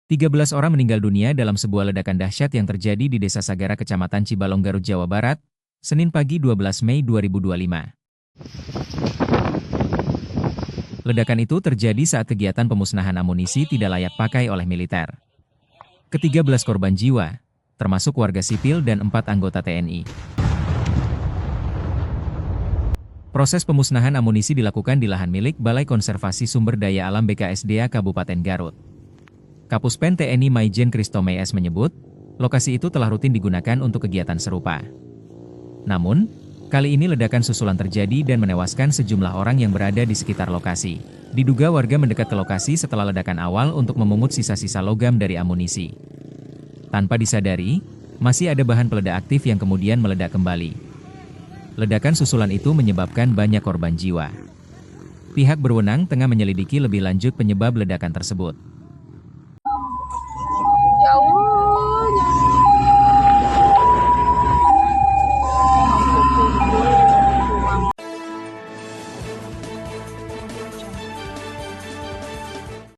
13 orang meninggal dunia dalam sebuah ledakan dahsyat yang terjadi di Desa Sagara, Kecamatan Cibalong, Garut, Jawa Barat, Senin pagi 12 Mei 2025. Ledakan itu terjadi saat kegiatan pemusnahan amunisi tidak layak pakai oleh militer. Ke-13 korban jiwa, termasuk warga sipil dan 4 anggota TNI. Proses pemusnahan amunisi dilakukan di lahan milik Balai Konservasi Sumber Daya Alam BKSDA Kabupaten Garut. Kapuspen TNI Maijen Kristo Mayes menyebut, lokasi itu telah rutin digunakan untuk kegiatan serupa. Namun, kali ini ledakan susulan terjadi dan menewaskan sejumlah orang yang berada di sekitar lokasi. Diduga warga mendekat ke lokasi setelah ledakan awal untuk memungut sisa-sisa logam dari amunisi. Tanpa disadari, masih ada bahan peledak aktif yang kemudian meledak kembali. Ledakan susulan itu menyebabkan banyak korban jiwa. Pihak berwenang tengah menyelidiki lebih lanjut penyebab ledakan tersebut.